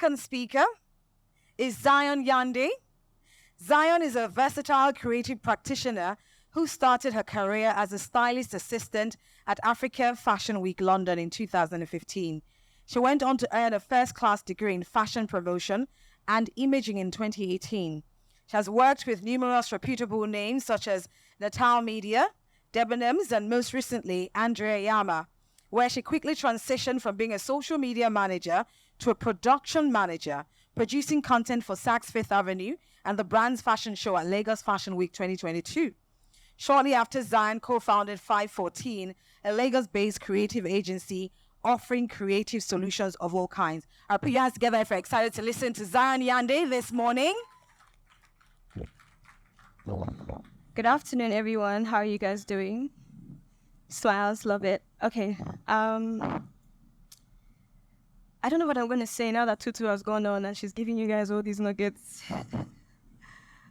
second speaker is Zion Yande. Zion is a versatile creative practitioner who started her career as a stylist assistant at Africa Fashion Week London in 2015. She went on to earn a first-class degree in fashion promotion and imaging in 2018. She has worked with numerous reputable names such as Natal Media, Debenhams, and most recently, Andrea Yama, where she quickly transitioned from being a social media manager to a production manager, producing content for Saks Fifth Avenue and the brand's fashion show at Lagos Fashion Week 2022. Shortly after, Zion co-founded 514, a Lagos-based creative agency offering creative solutions of all kinds. I'll put your hands together if you're excited to listen to Zion Yande this morning. Good afternoon, everyone. How are you guys doing? Smiles, love it. Okay. I don't know what I'm going to say now that Tutu has gone on and she's giving you guys all these nuggets.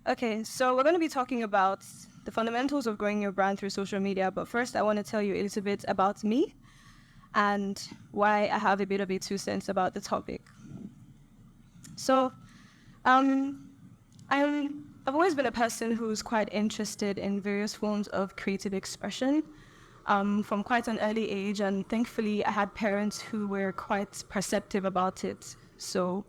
Okay, so we're going to be talking about the fundamentals of growing your brand through social media. But first, I want to tell you a little bit about me and why I have a bit of a 2 cents about the topic. So, I've always been a person who's quite interested in various forms of creative expression from quite an early age, and thankfully I had parents who were quite perceptive about it. So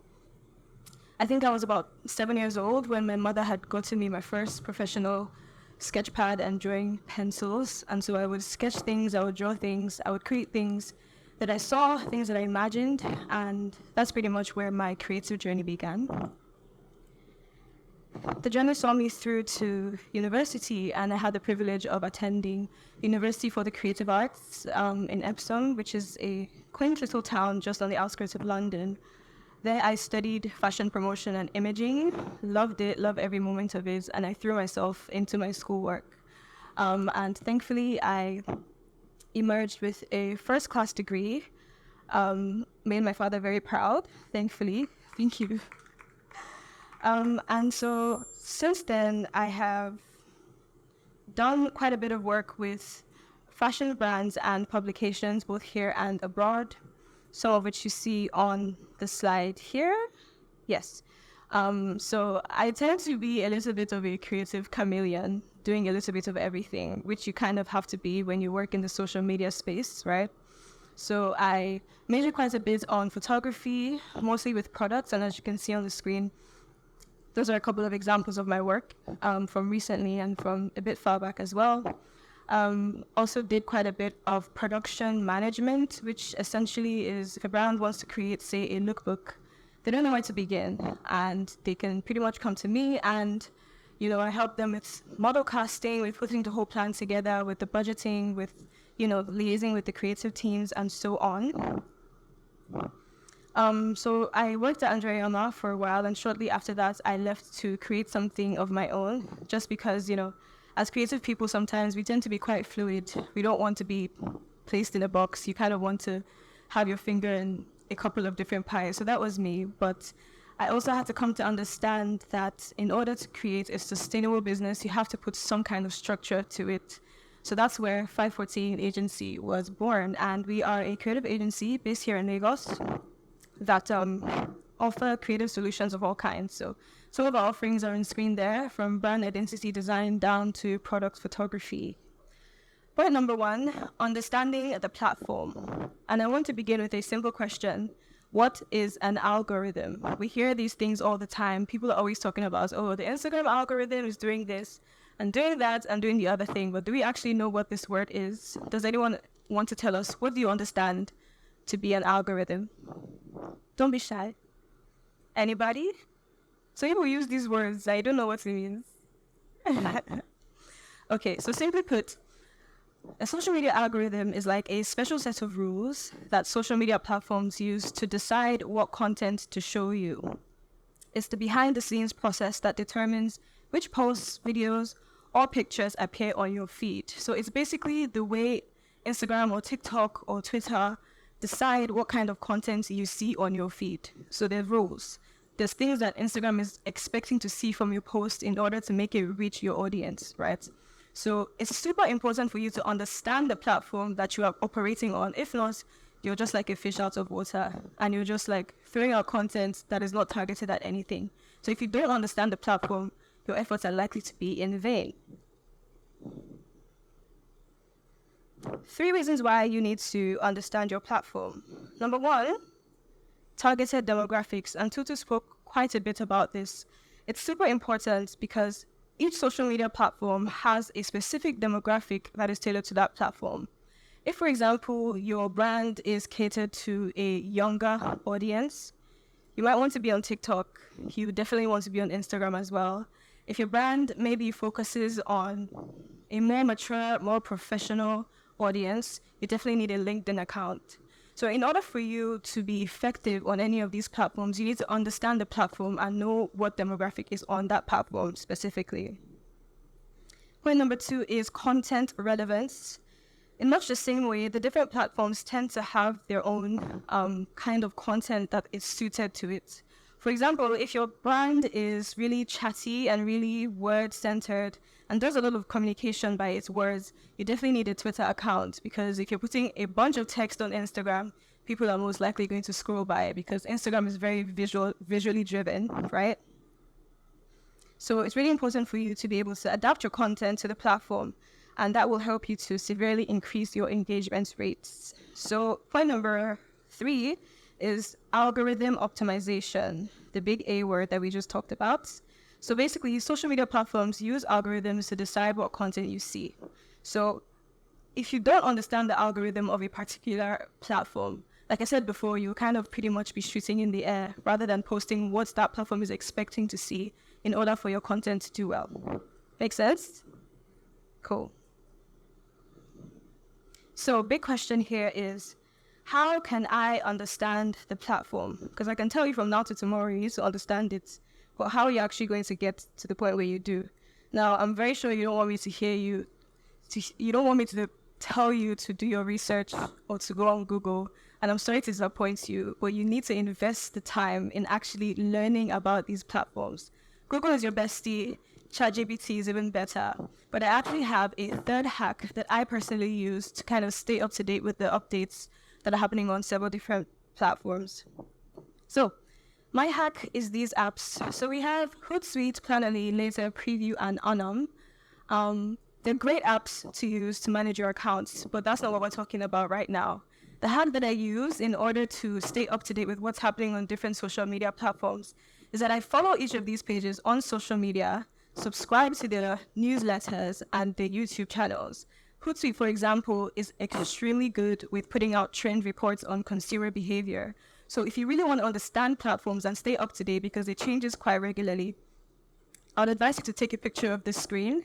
I think I was about 7 years old when my mother had gotten me my first professional sketch pad and drawing pencils, and so I would sketch things, I would draw things, I would create things that I saw, things that I imagined, and that's pretty much where my creative journey began. The journey saw me through to university, and I had the privilege of attending University for the Creative Arts in Epsom, which is a quaint little town just on the outskirts of London. There I studied fashion promotion and imaging, loved it, loved every moment of it, and I threw myself into my schoolwork. And thankfully, I emerged with a first-class degree, made my father very proud, thankfully. Thank you. And so since then, I have done quite a bit of work with fashion brands and publications, both here and abroad, some of which you see on the slide here. Yes. So I tend to be a little bit of a creative chameleon, doing a little bit of everything, which you kind of have to be when you work in the social media space, right? So I major quite a bit on photography, mostly with products, and as you can see on the screen, those are a couple of examples of my work from recently and from a bit far back as well. Also did quite a bit of production management, which essentially is if a brand wants to create, say, a lookbook, they don't know where to begin, and they can pretty much come to me, and I help them with model casting, with putting the whole plan together, with the budgeting, with liaising with the creative teams, and so on. So I worked at Andrea Yama for a while, and shortly after that, I left to create something of my own, just because, as creative people, sometimes we tend to be quite fluid. We don't want to be placed in a box. You kind of want to have your finger in a couple of different pies. So that was me. But I also had to come to understand that in order to create a sustainable business, you have to put some kind of structure to it. So that's where 514 Agency was born. And we are a creative agency based here in Lagos that offer creative solutions of all kinds. So some of our offerings are on screen there, from brand identity design down to product photography. Point number 1, understanding the platform. And I want to begin with a simple question. What is an algorithm? We hear these things all the time. People are always talking about, the Instagram algorithm is doing this and doing that and doing the other thing. But do we actually know what this word is? Does anyone want to tell us, what do you understand to be an algorithm? Don't be shy. Anybody? So people use these words, I don't know what it means. Okay, so simply put, a social media algorithm is like a special set of rules that social media platforms use to decide what content to show you. It's the behind-the-scenes process that determines which posts, videos, or pictures appear on your feed. So it's basically the way Instagram or TikTok or Twitter decide what kind of content you see on your feed. So there's rules. There's things that Instagram is expecting to see from your post in order to make it reach your audience, right? So it's super important for you to understand the platform that you are operating on. If not, you're just like a fish out of water, and you're just like throwing out content that is not targeted at anything. So if you don't understand the platform, your efforts are likely to be in vain. 3 reasons why you need to understand your platform. Number 1, targeted demographics. And Tutu spoke quite a bit about this. It's super important because each social media platform has a specific demographic that is tailored to that platform. If, for example, your brand is catered to a younger audience, you might want to be on TikTok. You definitely want to be on Instagram as well. If your brand maybe focuses on a more mature, more professional audience, you definitely need a LinkedIn account. So in order for you to be effective on any of these platforms, you need to understand the platform and know what demographic is on that platform specifically. Point number 2 is content relevance. In much the same way, the different platforms tend to have their own kind of content that is suited to it. For example, if your brand is really chatty and really word-centered and does a lot of communication by its words, you definitely need a Twitter account, because if you're putting a bunch of text on Instagram, people are most likely going to scroll by it because Instagram is very visually driven, right? So it's really important for you to be able to adapt your content to the platform, and that will help you to severely increase your engagement rates. So point number 3 is algorithm optimization, the big A word that we just talked about. So basically, social media platforms use algorithms to decide what content you see. So if you don't understand the algorithm of a particular platform, like I said before, you'll kind of pretty much be shooting in the air rather than posting what that platform is expecting to see in order for your content to do well. Make sense? Cool. So big question here is, how can I understand the platform? Because I can tell you from now to tomorrow, you need to understand it. But how are you actually going to get to the point where you do? Now, I'm very sure you don't want me to hear you. You don't want me to tell you to do your research or to go on Google. And I'm sorry to disappoint you, but you need to invest the time in actually learning about these platforms. Google is your bestie. ChatGPT is even better. But I actually have a third hack that I personally use to kind of stay up to date with the updates that are happening on several different platforms. So my hack is these apps. So we have Hootsuite, Planoly, Later, Preview, and Onum. They're great apps to use to manage your accounts, but that's not what we're talking about right now. The hack that I use in order to stay up to date with what's happening on different social media platforms is that I follow each of these pages on social media, subscribe to their newsletters and their YouTube channels. Hootsuite, for example, is extremely good with putting out trend reports on consumer behavior. So if you really want to understand platforms and stay up to date, because it changes quite regularly, I would advise you to take a picture of this screen.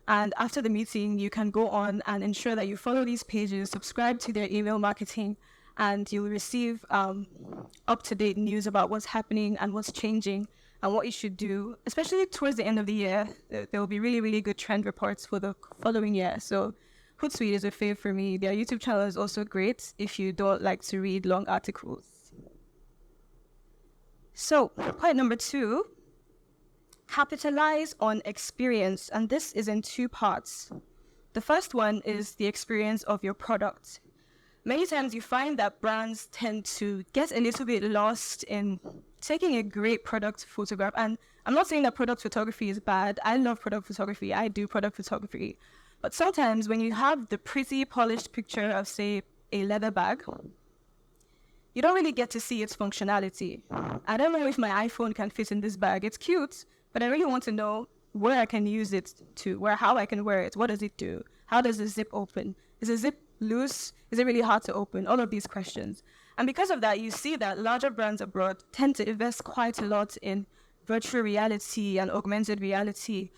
And after the meeting, you can go on and ensure that you follow these pages, subscribe to their email marketing, and you'll receive up-to-date news about what's happening and what's changing and what you should do. Especially towards the end of the year, there will be really, really good trend reports for the following year. So Hootsuite is a fave for me. Their YouTube channel is also great if you don't like to read long articles. So point number 2, capitalize on experience. And this is in 2 parts. The first one is the experience of your product. Many times you find that brands tend to get a little bit lost in taking a great product photograph. And I'm not saying that product photography is bad. I love product photography. I do product photography. But sometimes when you have the pretty polished picture of, say, a leather bag, you don't really get to see its functionality. I don't know if my iPhone can fit in this bag. It's cute, but I really want to know where I can use it to, how I can wear it. What does it do? How does the zip open? Is the zip loose? Is it really hard to open? All of these questions. And because of that, you see that larger brands abroad tend to invest quite a lot in virtual reality and augmented reality.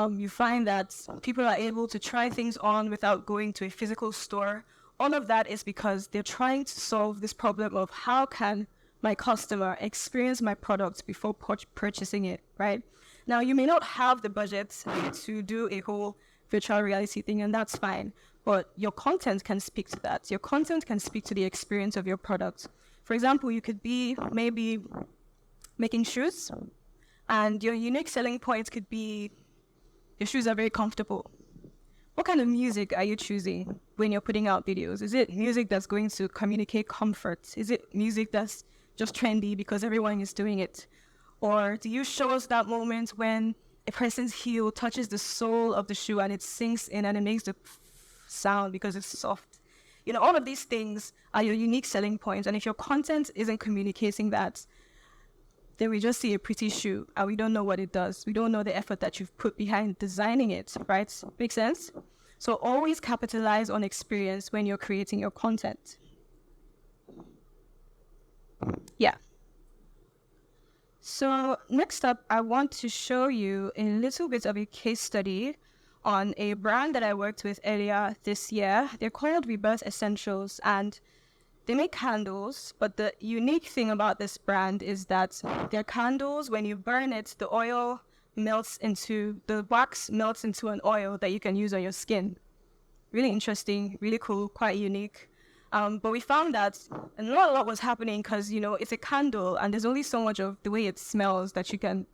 You find that people are able to try things on without going to a physical store. All of that is because they're trying to solve this problem of how can my customer experience my product before purchasing it, right? Now, you may not have the budget to do a whole virtual reality thing, and that's fine. But your content can speak to that. Your content can speak to the experience of your product. For example, you could be maybe making shoes, and your unique selling point could be your shoes are very comfortable. What kind of music are you choosing when you're putting out videos? Is it music that's going to communicate comfort? Is it music that's just trendy because everyone is doing it? Or do you show us that moment when a person's heel touches the sole of the shoe and it sinks in and it makes the sound because it's soft? You know, all of these things are your unique selling points. And if your content isn't communicating that, then we just see a pretty shoe and we don't know what it does. We don't know the effort that you've put behind designing it, right? Make sense? So always capitalize on experience when you're creating your content. Yeah. So next up, I want to show you a little bit of a case study on a brand that I worked with earlier this year. They're called Rebirth Essentials, and they make candles, but the unique thing about this brand is that their candles, when you burn it, the wax melts into an oil that you can use on your skin. Really interesting, really cool, quite unique. But we found that not a lot was happening because, you know, it's a candle and there's only so much of the way it smells that you can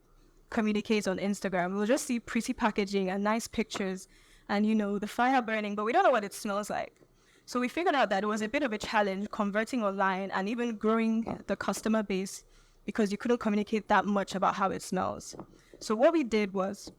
communicate on Instagram. We'll just see pretty packaging and nice pictures and, you know, the fire burning, but we don't know what it smells like. So we figured out that it was a bit of a challenge converting online and even growing the customer base because you couldn't communicate that much about how it smells. So what we did was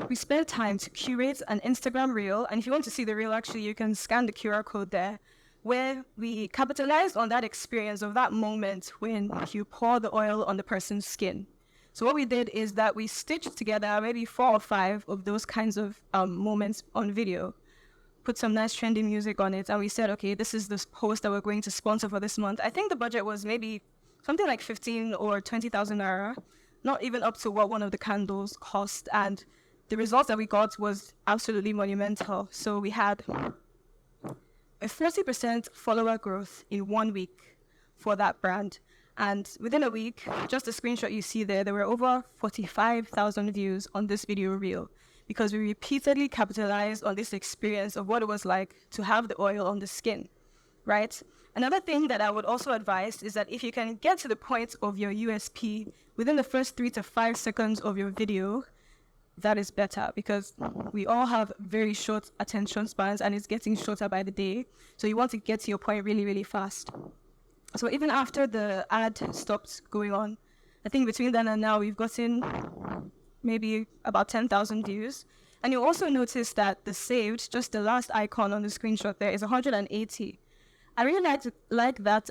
we spent time to curate an Instagram reel. And if you want to see the reel, actually, you can scan the QR code there, where we capitalized on that experience of that moment when you pour the oil on the person's skin. So what we did is that we stitched together maybe 4 or 5 of those kinds of moments on video, put some nice trendy music on it, and we said, okay, this is this post that we're going to sponsor for this month. I think the budget was maybe something like 15 or 20,000 naira, not even up to what one of the candles cost. And the results that we got was absolutely monumental. So we had a 30% follower growth in 1 week for that brand. And within a week, just the screenshot you see there were over 45,000 views on this video reel because we repeatedly capitalized on this experience of what it was like to have the oil on the skin, right? Another thing that I would also advise is that if you can get to the point of your USP within the first 3 to 5 seconds of your video, that is better because we all have very short attention spans and it's getting shorter by the day. So you want to get to your point really, really fast. So even after the ad stopped going on, I think between then and now, we've gotten maybe about 10,000 views. And you'll also notice that the saved, just the last icon on the screenshot there, is 180. I really like that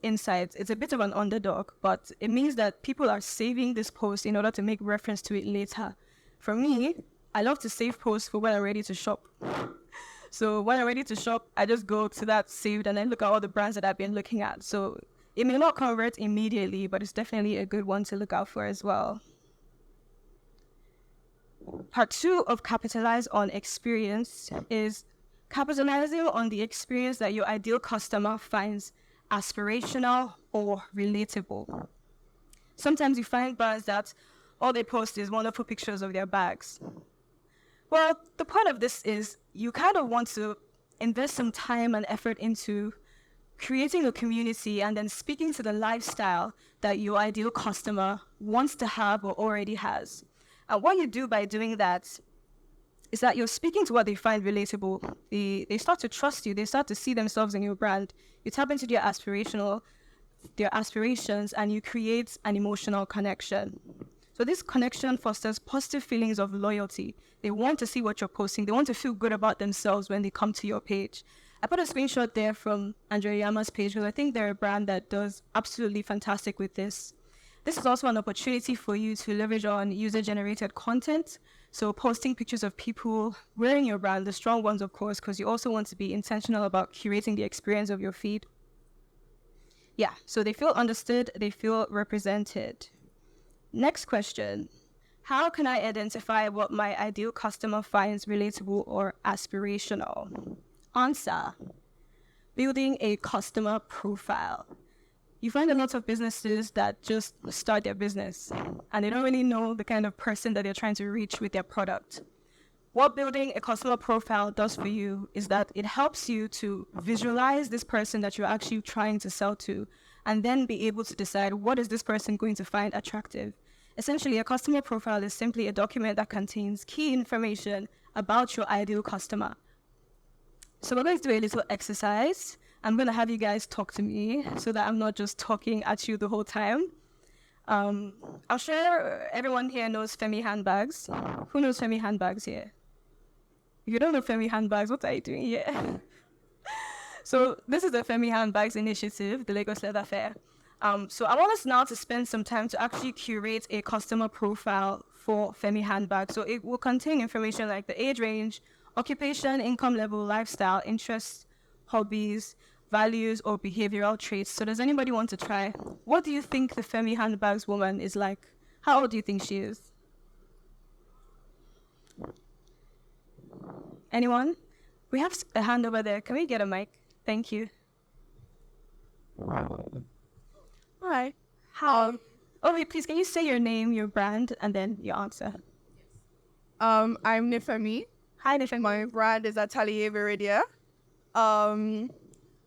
insight. It's a bit of an underdog, but it means that people are saving this post in order to make reference to it later. For me, I love to save posts for when I'm ready to shop. So when I'm ready to shop, I just go to that saved and then look at all the brands that I've been looking at. So it may not convert immediately, but it's definitely a good one to look out for as well. Part 2 of capitalize on experience is capitalizing on the experience that your ideal customer finds aspirational or relatable. Sometimes you find brands that all they post is wonderful pictures of their bags. Well, the point of this is you kind of want to invest some time and effort into creating a community and then speaking to the lifestyle that your ideal customer wants to have or already has. And what you do by doing that is that you're speaking to what they find relatable. They start to trust you. They start to see themselves in your brand. You tap into their aspirations, and you create an emotional connection. So this connection fosters positive feelings of loyalty. They want to see what you're posting. They want to feel good about themselves when they come to your page. I put a screenshot there from Andrea Yama's page because I think they're a brand that does absolutely fantastic with this. This is also an opportunity for you to leverage on user-generated content. So posting pictures of people wearing your brand, the strong ones, of course, because you also want to be intentional about curating the experience of your feed. Yeah, so they feel understood, they feel represented. Next question. How can I identify what my ideal customer finds relatable or aspirational? Answer. Building a customer profile. You find a lot of businesses that just start their business and they don't really know the kind of person that they're trying to reach with their product. What building a customer profile does for you is that it helps you to visualize this person that you're actually trying to sell to and then be able to decide what is this person going to find attractive. Essentially, a customer profile is simply a document that contains key information about your ideal customer. So we're going to do a little exercise. I'm going to have you guys talk to me so that I'm not just talking at you the whole time. I'm sure everyone here knows Femi handbags. Who knows Femi handbags here? If you don't know Femi handbags, what are you doing here? So this is the Femi Handbags Initiative, the Lagos Leather Fair. So I want us now to spend some time to actually curate a customer profile for Femi handbags. So it will contain information like the age range, occupation, income level, lifestyle, interests, hobbies, values, or behavioral traits. So does anybody want to try? What do you think the Femi handbags woman is like? How old do you think she is? Anyone? We have a hand over there. Can we get a mic? Thank you. Hi. How? Oh, wait, please, can you say your name, your brand, and then your answer? I'm Nifemi. Hi, Nifemi. My brand is Atelier Viridia.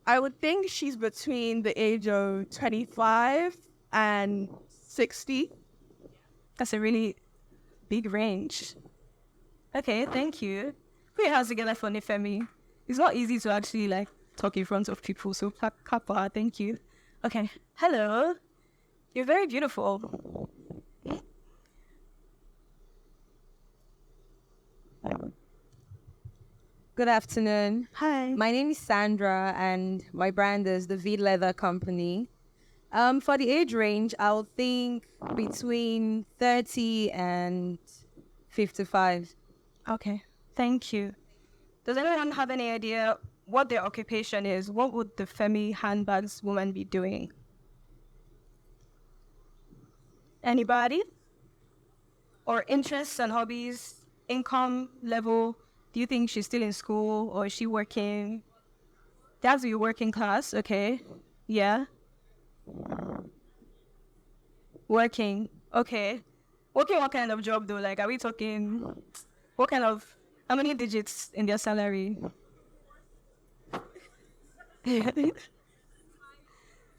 I would think she's between the age of 25 and 60. That's a really big range. Okay, thank you. Put your hands together for Nifemi. It's not easy to actually talk in front of people, so clap for her. Thank you. Okay, hello. You're very beautiful. Good afternoon. Hi. My name is Sandra and my brand is the V Leather Company. For the age range, I would think between 30 and 55. Okay, thank you. Does anyone have any idea what their occupation is? What would the Femi handbags woman be doing? Anybody? Or interests and hobbies, income level? Do you think she's still in school or is she working? They have to be working class, okay. Yeah. Working, okay. Working what kind of job though? Like, are we talking, how many digits in their salary?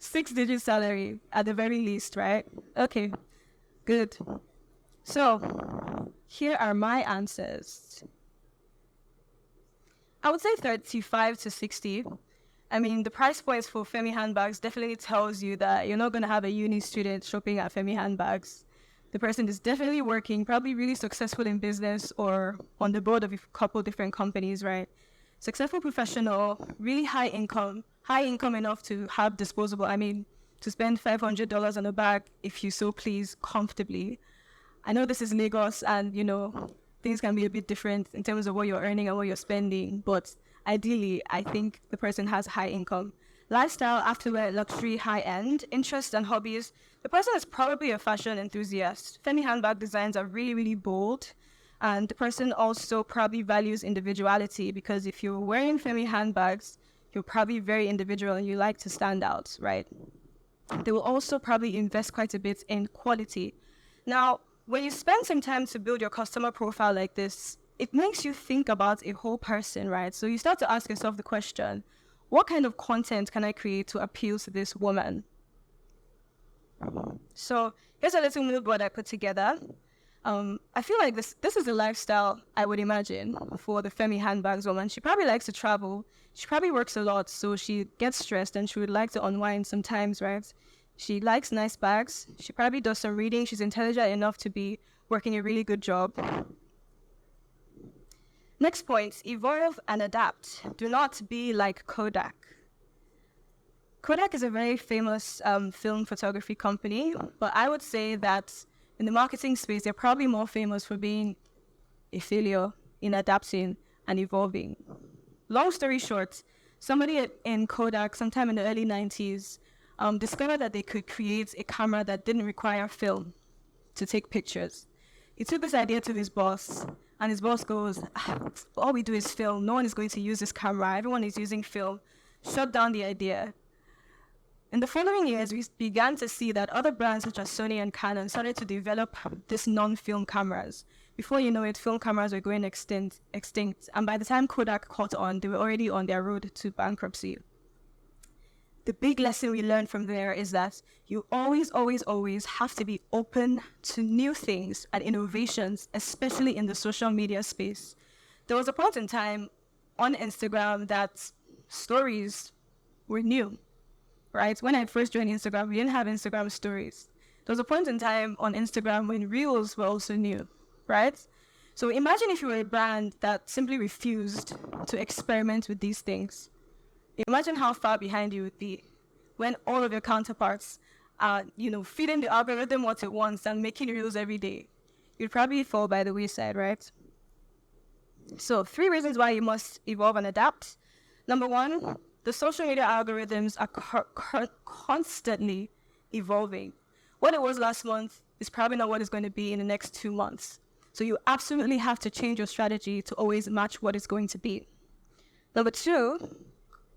6-digit salary at the very least, right? Okay, good. So, here are my answers. I would say 35 to 60. I mean, the price points for Femi handbags definitely tells you that you're not going to have a uni student shopping at Femi handbags. The person is definitely working, probably really successful in business or on the board of a couple different companies, right? Successful professional, really high income enough to have disposable, to spend $500 on a bag, if you so please, comfortably. I know this is Lagos and, things can be a bit different in terms of what you're earning and what you're spending, but ideally, I think the person has high income. Lifestyle, afterwear, luxury, high-end, interests and hobbies. The person is probably a fashion enthusiast. Femi handbag designs are really, really bold. And the person also probably values individuality because if you're wearing Femi handbags, you're probably very individual and you like to stand out, right? They will also probably invest quite a bit in quality. Now, when you spend some time to build your customer profile like this, it makes you think about a whole person, right? So you start to ask yourself the question, what kind of content can I create to appeal to this woman? So here's a little mood board I put together. I feel like this is a lifestyle I would imagine for the Femi handbags woman. She probably likes to travel. She probably works a lot, so she gets stressed and she would like to unwind sometimes, right? She likes nice bags. She probably does some reading. She's intelligent enough to be working a really good job. Next point, evolve and adapt. Do not be like Kodak. Kodak is a very famous film photography company, but I would say that in the marketing space, they're probably more famous for being a failure in adapting and evolving. Long story short, somebody in Kodak, sometime in the early 90s, discovered that they could create a camera that didn't require film to take pictures. He took this idea to his boss, and his boss goes, all we do is film. No one is going to use this camera. Everyone is using film. Shut down the idea. In the following years, we began to see that other brands such as Sony and Canon started to develop these non-film cameras. Before you know it, film cameras were going extinct. And by the time Kodak caught on, they were already on their road to bankruptcy. The big lesson we learned from there is that you always, always, always have to be open to new things and innovations, especially in the social media space. there was a point in time on Instagram that stories were new, right? When I first joined Instagram, we didn't have Instagram stories. There was a point in time on Instagram when Reels were also new, right? So imagine if you were a brand that simply refused to experiment with these things. Imagine how far behind you would be when all of your counterparts are, feeding the algorithm what it wants and making Reels every day. You'd probably fall by the wayside, right? So 3 reasons why you must evolve and adapt. Number 1, the social media algorithms are constantly evolving. What it was last month is probably not what it's going to be in the next 2 months. So you absolutely have to change your strategy to always match what it's going to be. Number 2,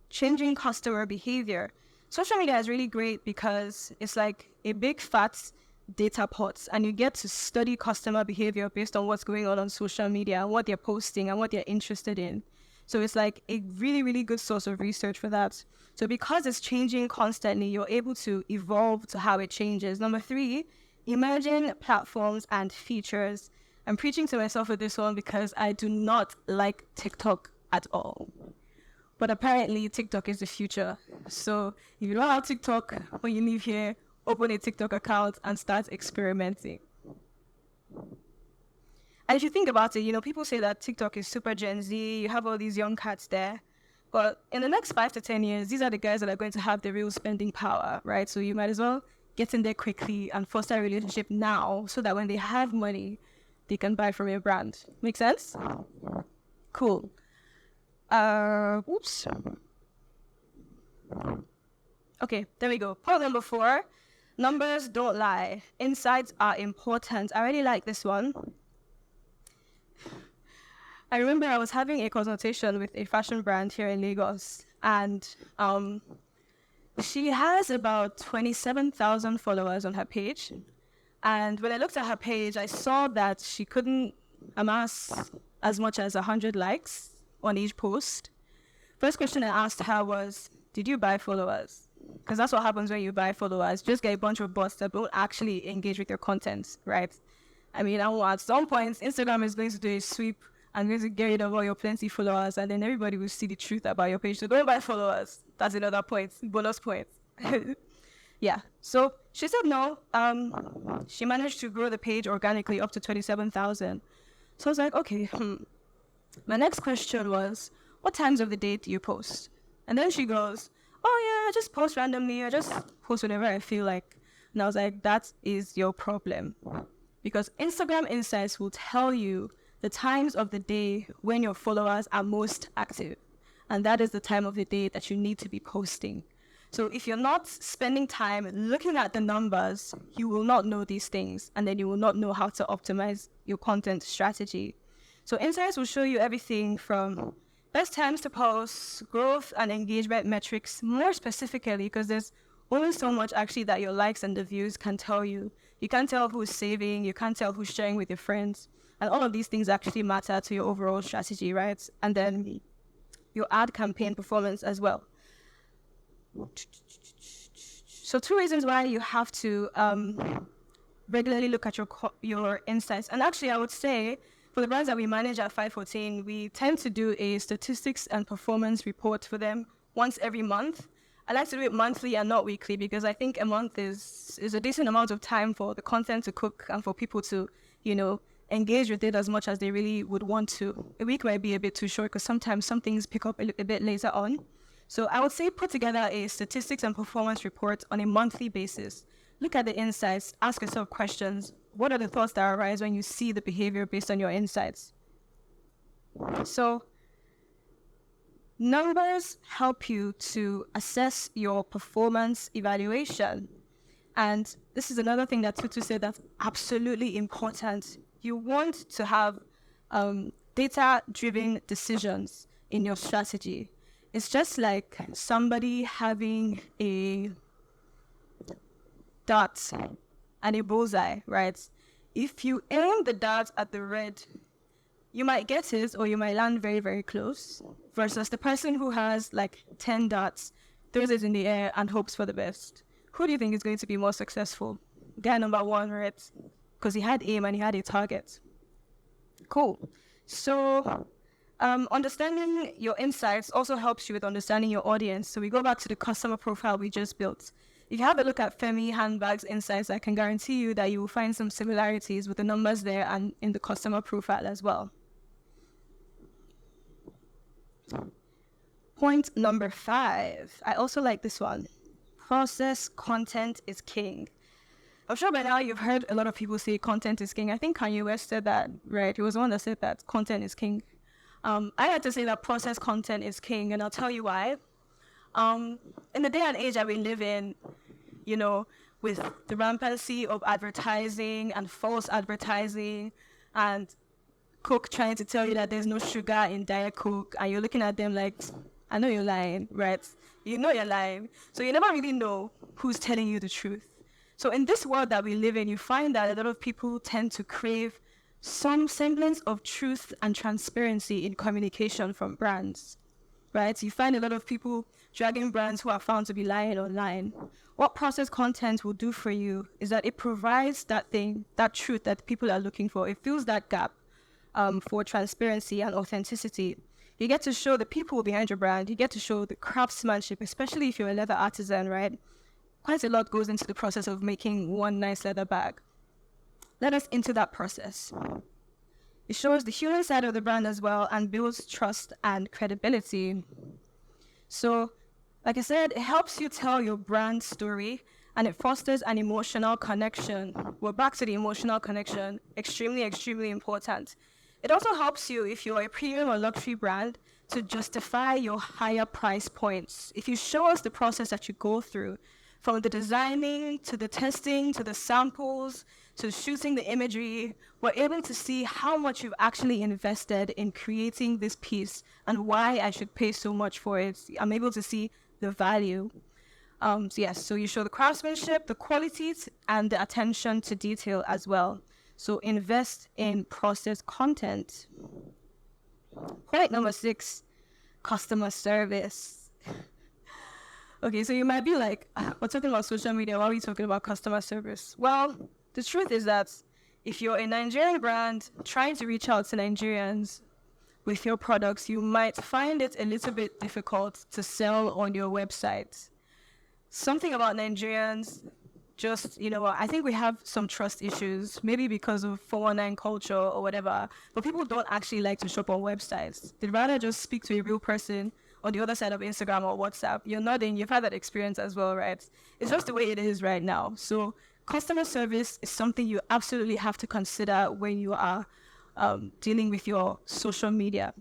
changing customer behavior. Social media is really great because it's like a big fat data pot, and you get to study customer behavior based on what's going on social media and what they're posting and what they're interested in. So it's like a really, really good source of research for that. So because it's changing constantly, you're able to evolve to how it changes. Number 3, emerging platforms and features. I'm preaching to myself with this one because I do not like TikTok at all. But apparently TikTok is the future. So if you don't have TikTok when you leave here, open a TikTok account and start experimenting. And if you think about it, people say that TikTok is super Gen Z, you have all these young cats there. But in the next 5 to 10 years, these are the guys that are going to have the real spending power, right? So you might as well get in there quickly and foster a relationship now so that when they have money, they can buy from your brand. Make sense? Cool. Oops. Okay, there we go. Point number 4. Numbers don't lie. Insights are important. I really like this one. I remember I was having a consultation with a fashion brand here in Lagos, and she has about 27,000 followers on her page. And when I looked at her page, I saw that she couldn't amass as much as 100 likes on each post. First question I asked her was, did you buy followers? Because that's what happens when you buy followers. Just get a bunch of bots that don't actually engage with your content, right? I mean, at some point, Instagram is going to do a sweep and going to get rid of all your plenty followers, and then everybody will see the truth about your page. So don't buy followers. That's another point, bonus point. Yeah, so she said no. She managed to grow the page organically up to 27,000. So I was like, okay. My next question was, what times of the day do you post? And then she goes, oh yeah, I just post randomly. I just post whenever I feel like. And I was like, that is your problem. Because Instagram Insights will tell you the times of the day when your followers are most active. And that is the time of the day that you need to be posting. So if you're not spending time looking at the numbers, you will not know these things. And then you will not know how to optimize your content strategy. So Insights will show you everything from best times to post, growth and engagement metrics, more specifically, because there's only so much actually that your likes and the views can tell you. You can't tell who's saving, you can't tell who's sharing with your friends. And all of these things actually matter to your overall strategy, right? And then your ad campaign performance as well. So 2 reasons why you have to regularly look at your insights. And actually, I would say, for the brands that we manage at 514, we tend to do a statistics and performance report for them once every month. I like to do it monthly and not weekly because I think a month is a decent amount of time for the content to cook and for people to, engage with it as much as they really would want to. A week might be a bit too short because sometimes some things pick up a bit later on. So I would say put together a statistics and performance report on a monthly basis. Look at the insights, ask yourself questions. What are the thoughts that arise when you see the behavior based on your insights? So numbers help you to assess your performance evaluation. And this is another thing that Tutu said that's absolutely important. You want to have data-driven decisions in your strategy. It's just like somebody having a dart and a bullseye, right? If you aim the dart at the red, you might get it or you might land very, very close, versus the person who has like 10 darts, throws it in the air and hopes for the best. Who do you think is going to be more successful? Guy number 1, right? Because he had aim and he had a target. Cool. So Understanding your insights also helps you with understanding your audience. So we go back to the customer profile we just built. If you have a look at Femi Handbags Insights, I can guarantee you that you will find some similarities with the numbers there and in the customer profile as well. Point number 5. I also like this one. Process content is king. I'm sure by now you've heard a lot of people say content is king. I think Kanye West said that, right? He was the one that said that content is king. I had to say that process content is king, and I'll tell you why. In the day and age that we live in, you know, with the rampancy of advertising and false advertising and Coke trying to tell you that there's no sugar in Diet Coke, and you're looking at them like, I know you're lying, right? You know you're lying. So you never really know who's telling you the truth. So in this world that we live in, you find that a lot of people tend to crave some semblance of truth and transparency in communication from brands, right? You find a lot of people dragging brands who are found to be lying online. What process content will do for you is that it provides that thing, that truth that people are looking for. It fills that gap for transparency and authenticity. You get to show the people behind your brand. You get to show the craftsmanship, especially if you're a leather artisan, right? Quite a lot goes into the process of making one nice leather bag. Let us into that process. It shows the human side of the brand as well and builds trust and credibility. So, like I said, it helps you tell your brand story and it fosters an emotional connection. We're back to the emotional connection. Extremely, extremely important. It also helps you, if you're a premium or luxury brand, to justify your higher price points. If you show us the process that you go through, from the designing, to the testing, to the samples, to shooting the imagery, we're able to see how much you've actually invested in creating this piece and why I should pay so much for it. I'm able to see the value. So you show the craftsmanship, the quality, and the attention to detail as well. So invest in process content. Point number 6, customer service. Okay, so you might be like, we're talking about social media, why are we talking about customer service? Well, the truth is that if you're a Nigerian brand trying to reach out to Nigerians with your products, you might find it a little bit difficult to sell on your website. Something about Nigerians, just, I think we have some trust issues, maybe because of 419 culture or whatever, but people don't actually like to shop on websites. They'd rather just speak to a real person on the other side of Instagram or WhatsApp. You're nodding, you've had that experience as well, right? It's just the way it is right now. So customer service is something you absolutely have to consider when you are dealing with your social media.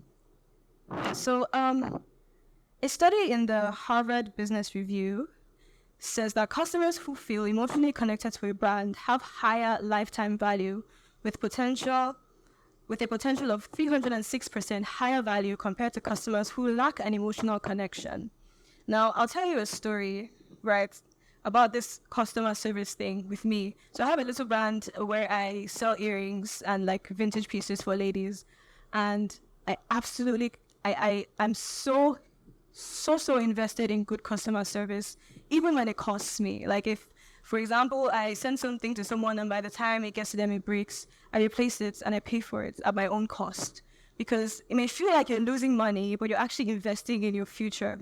So a study in the Harvard Business Review says that customers who feel emotionally connected to a brand have higher lifetime value with a potential of 306% higher value compared to customers who lack an emotional connection. Now, I'll tell you a story, right, about this customer service thing with me. So I have a little brand where I sell earrings and like vintage pieces for ladies. And I'm so invested in good customer service, even when it costs me. Like if, for example, I send something to someone and by the time it gets to them, it breaks, I replace it and I pay for it at my own cost. Because it may feel like you're losing money, but you're actually investing in your future.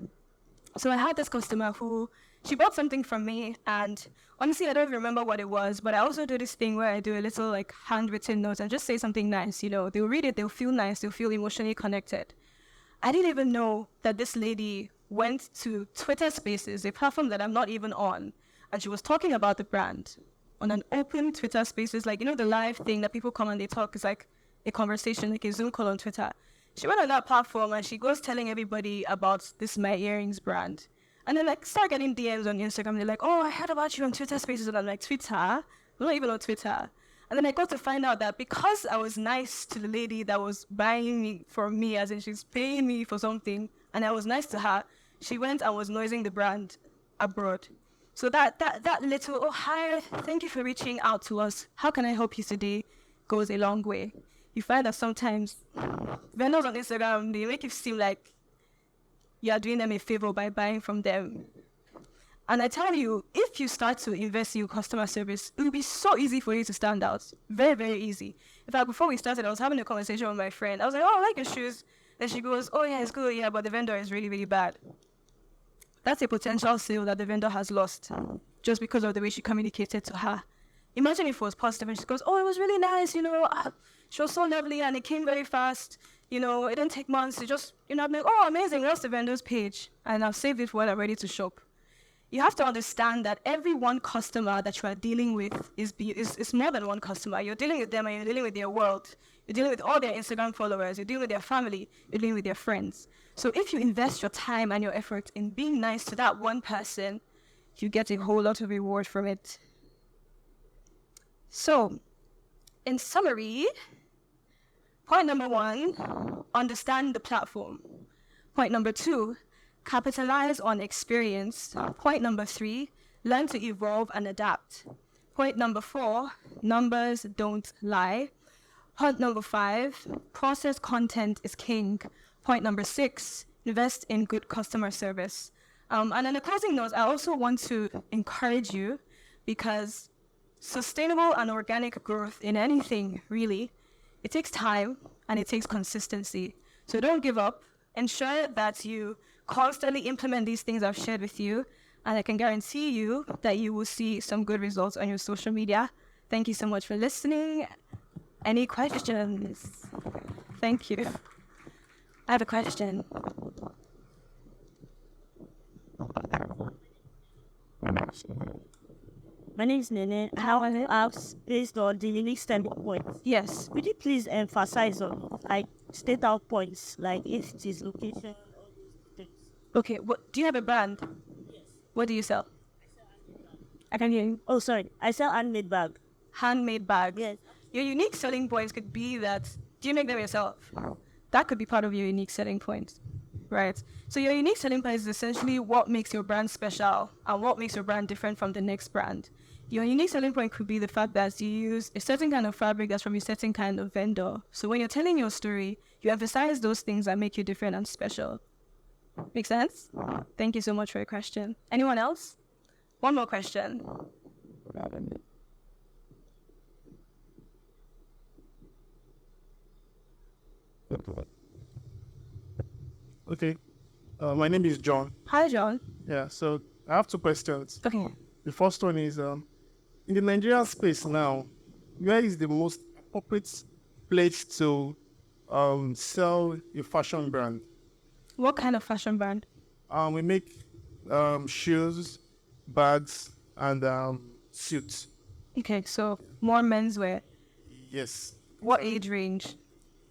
So I had this customer who, she bought something from me and honestly, I don't even remember what it was, but I also do this thing where I do a little like handwritten notes and just say something nice, they'll read it, they'll feel nice, they'll feel emotionally connected. I didn't even know that this lady went to Twitter Spaces, a platform that I'm not even on, and she was talking about the brand on an open Twitter Spaces, like, the live thing that people come and they talk. It's like a conversation, like a Zoom call on Twitter. She went on that platform and she goes telling everybody about this My Earrings brand. And then start getting DMs on Instagram. They're like, oh, I heard about you on Twitter Spaces. And I'm like, Twitter? I'm not even on Twitter. And then I got to find out that because I was nice to the lady that was buying me from me, as in she's paying me for something, and I was nice to her, she went and was noising the brand abroad. So that little, oh, hi, thank you for reaching out to us. How can I help you today? Goes a long way. You find that sometimes vendors on Instagram, they make it seem like you are doing them a favor by buying from them. And I tell you, if you start to invest in your customer service, it will be so easy for you to stand out. Very, very easy. In fact, before we started, I was having a conversation with my friend. I was like, oh, I like your shoes. Then she goes, oh yeah, it's good, yeah, but the vendor is really, really bad. That's a potential sale that the vendor has lost just because of the way she communicated to her. Imagine if it was positive and she goes, oh, it was really nice, she was so lovely and it came very fast, it didn't take months, it just, I'm like, oh, amazing, that's the vendor's page and I've saved it when I'm ready to shop. You have to understand that every one customer that you are dealing with is more than one customer. You're dealing with them and you're dealing with their world. You're dealing with all their Instagram followers. You're dealing with their family. You're dealing with their friends. So if you invest your time and your effort in being nice to that one person, you get a whole lot of reward from it. So, in summary, point number 1, understand the platform. Point number 2, capitalize on experience. Point number 3, learn to evolve and adapt. Point number 4, numbers don't lie. Point number 5, process content is king. Point number 6, invest in good customer service. And on a closing note, I also want to encourage you because sustainable and organic growth in anything, really, it takes time and it takes consistency. So don't give up. Ensure that you constantly implement these things I've shared with you, and I can guarantee you that you will see some good results on your social media. Thank you so much for listening. Any questions? Thank you. I have a question. My name is Nene. How I ask based on the unique standpoint. Yes. Could you please emphasize on state out points, like if it is location? Okay. Do you have a brand? Yes. What do you sell? I can hear you. Oh, sorry. I sell handmade bag. Handmade bags. Yes. Your unique selling points could be that, do you make them yourself? That could be part of your unique selling point, right? So your unique selling point is essentially what makes your brand special and what makes your brand different from the next brand. Your unique selling point could be the fact that you use a certain kind of fabric that's from a certain kind of vendor. So when you're telling your story, you emphasize those things that make you different and special. Make sense? Thank you so much for your question. Anyone else? One more question. Okay. My name is John. Hi, John. Yeah, so I have 2 questions. Okay. The first one is, in the Nigerian space now, where is the most appropriate place to sell a fashion brand? What kind of fashion brand? We make shoes, bags, and suits. Okay, so more menswear. Yes. What age range?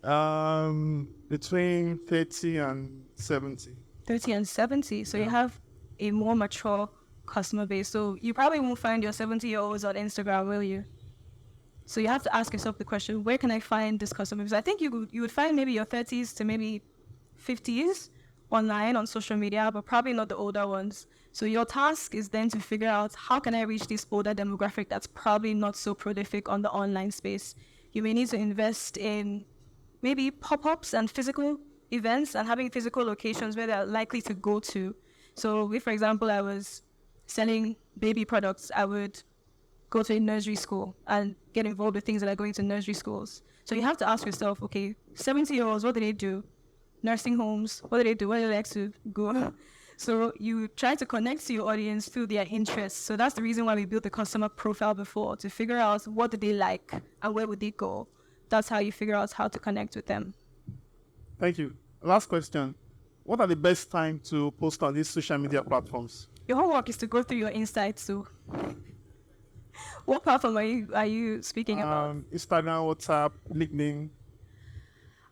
Between 30 and 70. 30 and 70. So you have a more mature customer base. So you probably won't find your 70-year-olds on Instagram, will you? So you have to ask yourself the question, where can I find this customer? Because I think you would find maybe your 30s to maybe 50s online on social media, but probably not the older ones. So your task is then to figure out, how can I reach this older demographic that's probably not so prolific on the online space? You may need to invest in maybe pop-ups and physical events and having physical locations where they're likely to go to. So if, for example, I was selling baby products, I would go to a nursery school and get involved with things that are going to nursery schools. So you have to ask yourself, okay, 70-year-olds, what do they do? Nursing homes, what do they do? Where do they like to go? So you try to connect to your audience through their interests. So that's the reason why we built the customer profile before, to figure out what do they like and where would they go. That's how you figure out how to connect with them. Thank you. Last question. What are the best time to post on these social media platforms? Your homework is to go through your insights. So what platform are you speaking about? Instagram, WhatsApp, LinkedIn.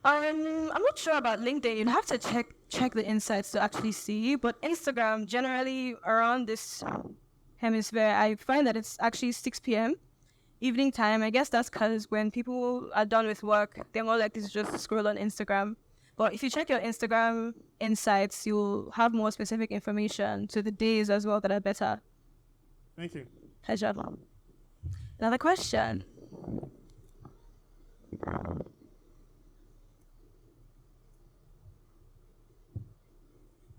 I'm not sure about LinkedIn. You'd have to check the insights to actually see. But Instagram, generally around this hemisphere, I find that it's actually 6 p.m. evening time. I guess that's because when people are done with work, they're more likely to just scroll on Instagram. But if you check your Instagram insights, you'll have more specific information to the days as well that are better. Thank you. Pleasure. Another question.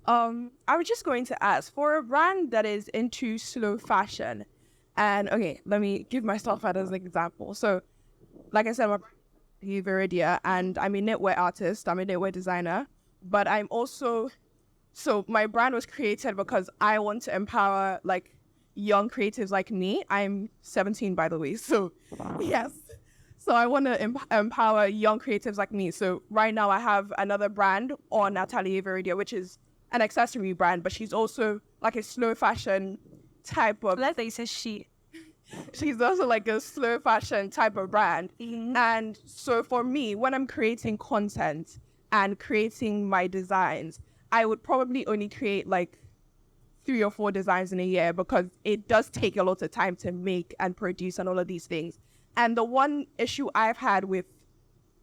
I was just going to ask, for a brand that is into slow fashion, and okay, let me give myself as an example. So, like I said, my brand Viridia, and I'm a knitwear artist. I'm a knitwear designer, but I'm also, so my brand was created because I want to empower like young creatives like me. I'm 17, by the way, so yes. So I want to empower young creatives like me. So right now I have another brand on Atelier Viridia, which is an accessory brand, but she's also like a slow fashion type of. Let's say you said she. She's also like a slow fashion type of brand. And so for me, when I'm creating content and creating my designs, I would probably only create like 3 or 4 designs in a year because it does take a lot of time to make and produce and all of these things. And the one issue I've had with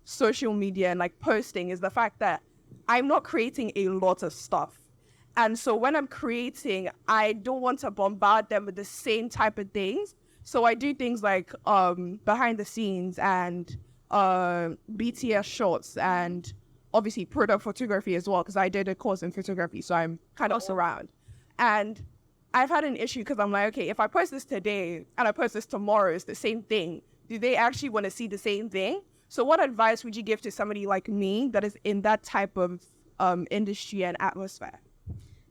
social media and like posting is the fact that I'm not creating a lot of stuff. And so when I'm creating, I don't want to bombard them with the same type of things. So I do things like behind the scenes and BTS shots and obviously product photography as well, because I did a course in photography. So I'm kind of all around. And I've had an issue because I'm like, okay, if I post this today and I post this tomorrow, it's the same thing. Do they actually want to see the same thing? So what advice would you give to somebody like me that is in that type of industry and atmosphere?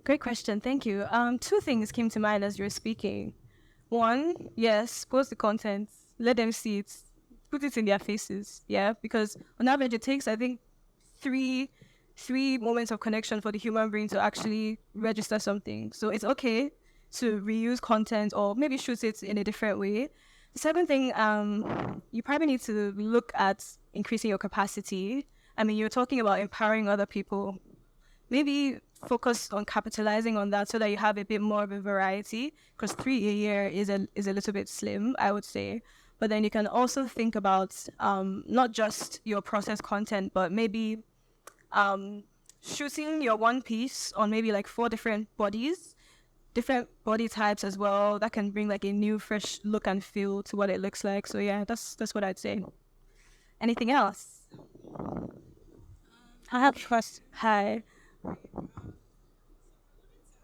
Great question. Thank you. 2 things came to mind as you were speaking. One, yes, post the content, let them see it, put it in their faces. Yeah, because on average, it takes, I think, three moments of connection for the human brain to actually register something. So it's okay to reuse content or maybe shoot it in a different way. The second thing, you probably need to look at increasing your capacity. I mean, you're talking about empowering other people. Maybe focus on capitalizing on that so that you have a bit more of a variety, because 3 a year is a little bit slim, I would say. But then you can also think about not just your process content, but maybe shooting your one piece on maybe like 4 different bodies, different body types as well. That can bring like a new, fresh look and feel to what it looks like. So yeah, that's what I'd say. Anything else? I have a question. Hi.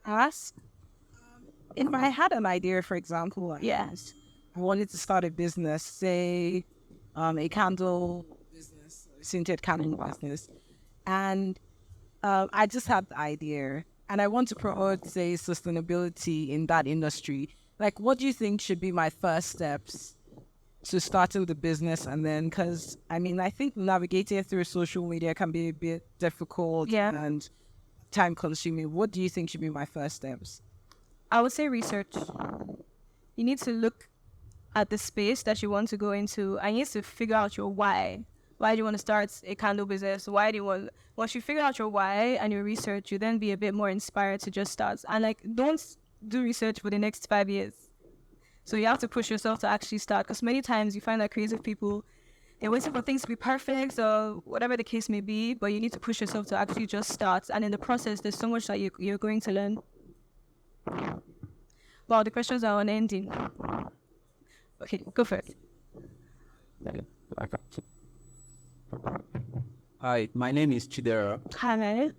Ask if I had an idea, for example, like, Yes. I wanted to start a business, say a candle business, a scented candle business, and I just had the idea and I want to promote, say, sustainability in that industry. Like, what do you think should be my first steps to starting the business? And then, because I mean, I think navigating through social media can be a bit difficult and time consuming. What do you think should be my first steps? I would say research. You need to look at the space that you want to go into and you need to figure out your why. Why do you want to start a candle business? Why do you want, once you figure out your why and your research, you then be a bit more inspired to just start. And like, don't do research for the next 5 years. So you have to push yourself to actually start, because many times you find that creative people, they're waiting for things to be perfect or whatever the case may be, but you need to push yourself to actually just start. And in the process, there's so much that you're going to learn. Wow, the questions are unending. Okay, go for it. Hi, my name is Chidera. Hi.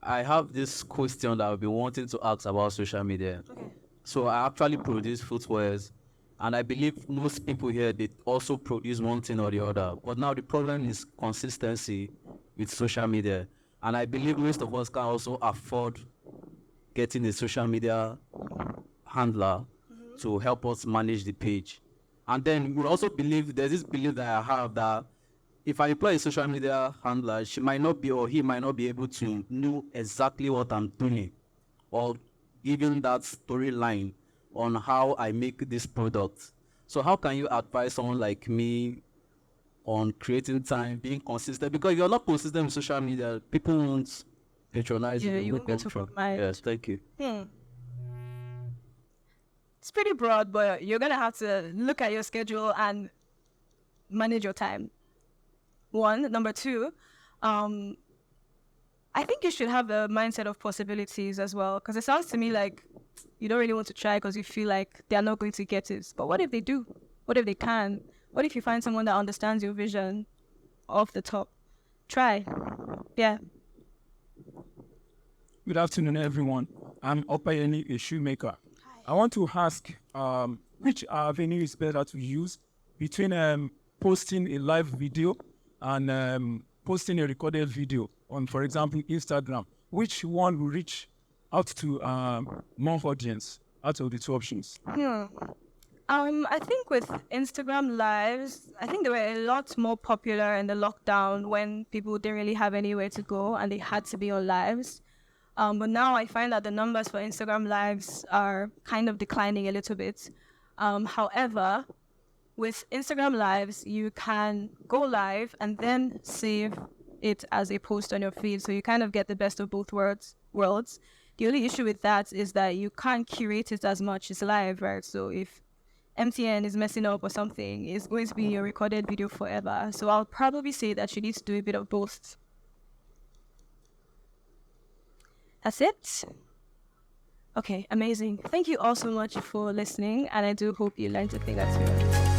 I have this question that I've been wanting to ask about social media. Okay. So I actually produce footwears, and I believe most people here, they also produce one thing or the other. But now the problem is consistency with social media. And I believe most of us can also afford getting a social media handler to help us manage the page. And then we also believe, there's this belief that I have that if I employ a social media handler, she might not be, or he might not be able to know exactly what I'm doing, or even that storyline on how I make this product. So how can you advise someone like me on creating time, being consistent? Because if you're not consistent with social media, people won't patronize you. You won't get to provide. Yes, thank you. It's pretty broad, but you're going to have to look at your schedule and manage your time. 1. Number 2, I think you should have a mindset of possibilities as well, because it sounds to me like you don't really want to try because you feel like they're not going to get it. But what if they do? What if they can? What if you find someone that understands your vision off the top? Try. Yeah. Good afternoon, everyone. I'm Opayeni, a shoemaker. Hi. I want to ask which avenue is better to use between posting a live video and posting a recorded video on, for example, Instagram? Which one will reach out to more audience out of the two options? I think with Instagram Lives, I think they were a lot more popular in the lockdown when people didn't really have anywhere to go and they had to be on lives. But now I find that the numbers for Instagram Lives are kind of declining a little bit. However, with Instagram Lives, you can go live and then save it as a post on your feed. So you kind of get the best of both worlds. The only issue with that is that you can't curate it as much as live, right? So if MTN is messing up or something, it's going to be a recorded video forever. So I'll probably say that you need to do a bit of both. That's it. Okay, amazing. Thank you all so much for listening, and I do hope you learned a thing or two.